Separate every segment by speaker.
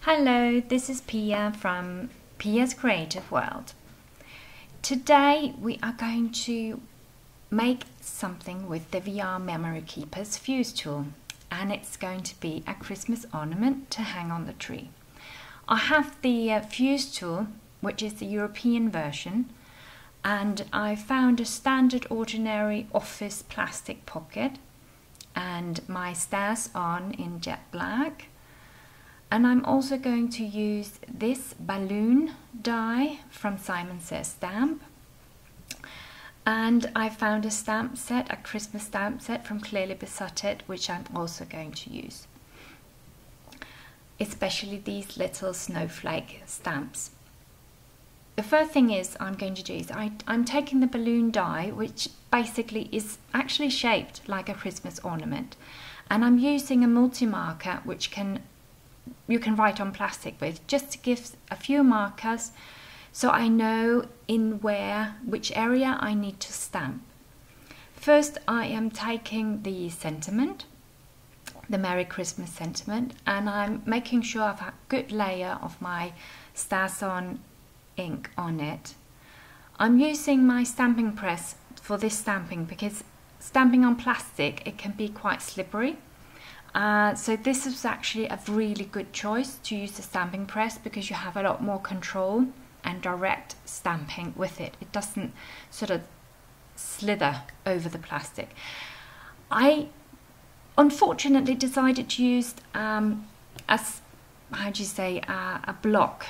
Speaker 1: Hello, this is Pia from Pia's Creative World. Today we are going to make something with the VR Memory Keeper's fuse tool, and it's going to be a Christmas ornament to hang on the tree. I have the fuse tool, which is the European version, and I found a standard ordinary office plastic pocket and my stars on in jet black. And I'm also going to use this balloon die from Simon Says Stamp. And I found a stamp set, a Christmas stamp set from Clearly Besotted, which I'm also going to use. Especially these little snowflake stamps. The first thing I'm going to do is I'm taking the balloon die, which basically is actually shaped like a Christmas ornament. And I'm using a multi-marker which you can write on plastic with, just to give a few markers so I know which area I need to stamp. First I am taking the sentiment, the Merry Christmas sentiment, and I'm making sure I've had a good layer of my Stars On ink on it. I'm using my stamping press for this stamping because stamping on plastic, it can be quite slippery. So this is actually a really good choice to use the stamping press because you have a lot more control and direct stamping with it. It doesn't sort of slither over the plastic. I unfortunately decided to use a block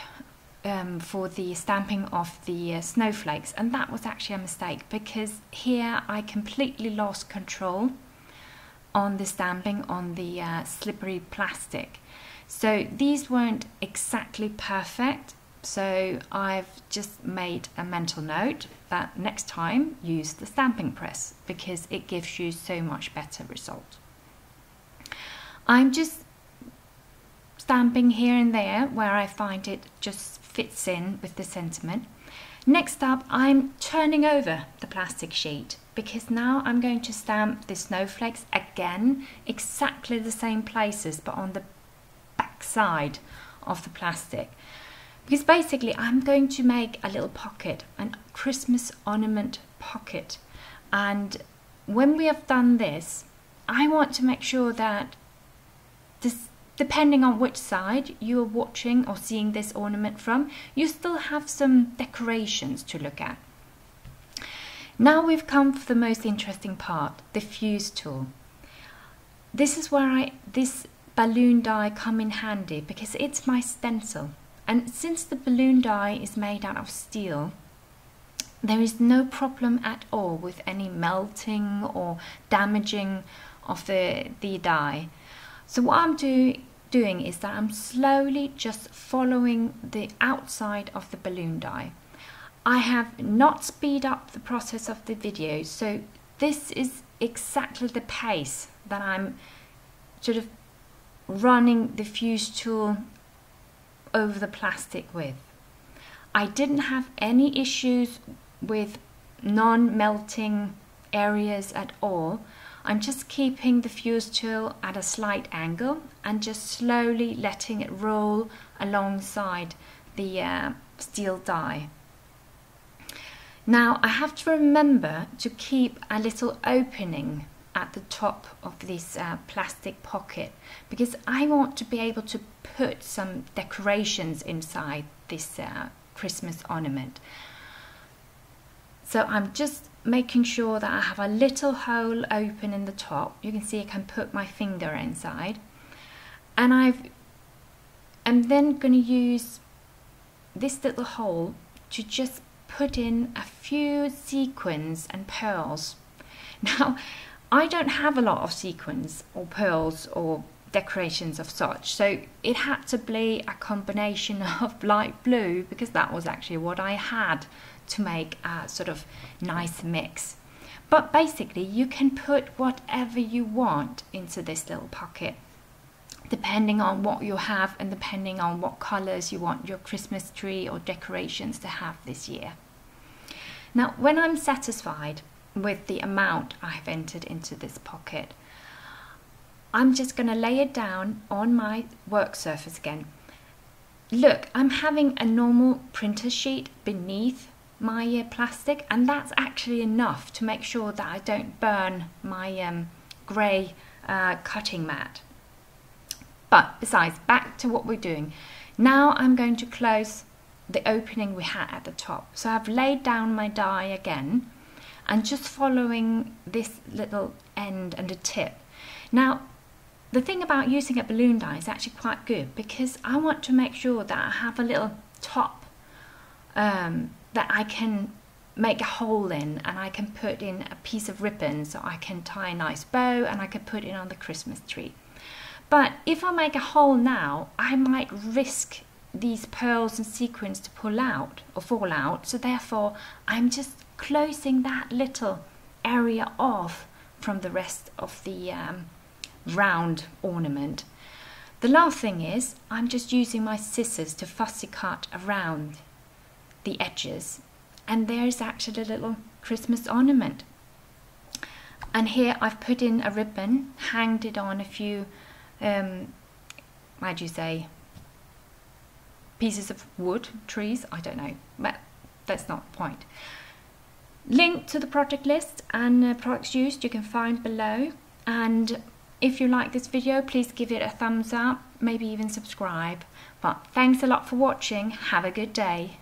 Speaker 1: for the stamping of the snowflakes, and that was actually a mistake because here I completely lost control on the stamping on the slippery plastic. So these weren't exactly perfect, so I've just made a mental note that next time use the stamping press because it gives you so much better result. I'm just stamping here and there where I find it just fits in with the sentiment. Next up, I'm turning over the plastic sheet because now I'm going to stamp the snowflakes again, exactly the same places but on the back side of the plastic. Because basically I'm going to make a little pocket, a Christmas ornament pocket. And when we have done this, I want to make sure that this, depending on which side you are watching or seeing this ornament from, you still have some decorations to look at. Now we've come for the most interesting part, the fuse tool. This is where this balloon die come in handy because it's my stencil. And since the balloon die is made out of steel, there is no problem at all with any melting or damaging of the die. So what I'm doing is that I'm slowly just following the outside of the balloon die. I have not speed up the process of the video, so this is exactly the pace that I'm sort of running the fuse tool over the plastic with. I didn't have any issues with non-melting areas at all. I'm just keeping the fuse tool at a slight angle and just slowly letting it roll alongside the steel die. Now I have to remember to keep a little opening at the top of this plastic pocket because I want to be able to put some decorations inside this Christmas ornament. So I'm just making sure that I have a little hole open in the top. You can see I can put my finger inside, and I'm then going to use this little hole to just put in a few sequins and pearls. Now I don't have a lot of sequins or pearls or decorations of such, so it had to be a combination of light blue because that was actually what I had to make a sort of nice mix. But basically you can put whatever you want into this little pocket depending on what you have and depending on what colors you want your Christmas tree or decorations to have this year. Now when I'm satisfied with the amount I've entered into this pocket, I'm just going to lay it down on my work surface again. look, I'm having a normal printer sheet beneath my plastic, and that's actually enough to make sure that I don't burn my grey cutting mat. But besides, back to what we're doing. Now I'm going to close the opening we had at the top. So I've laid down my die again and just following this little end and the tip. Now, the thing about using a balloon die is actually quite good, because I want to make sure that I have a little top that I can make a hole in, and I can put in a piece of ribbon so I can tie a nice bow and I can put it on the Christmas tree. But if I make a hole now, I might risk these pearls and sequins to pull out or fall out, so therefore I'm just closing that little area off from the rest of the round ornament. The last thing is I'm just using my scissors to fussy cut around the edges, and there's actually a little Christmas ornament. And here I've put in a ribbon, hanged it on a few how do you say, pieces of wood, trees, I don't know, but that's not the point. Link to the project list and products used you can find below, and if you like this video, please give it a thumbs up, maybe even subscribe. But thanks a lot for watching. Have a good day.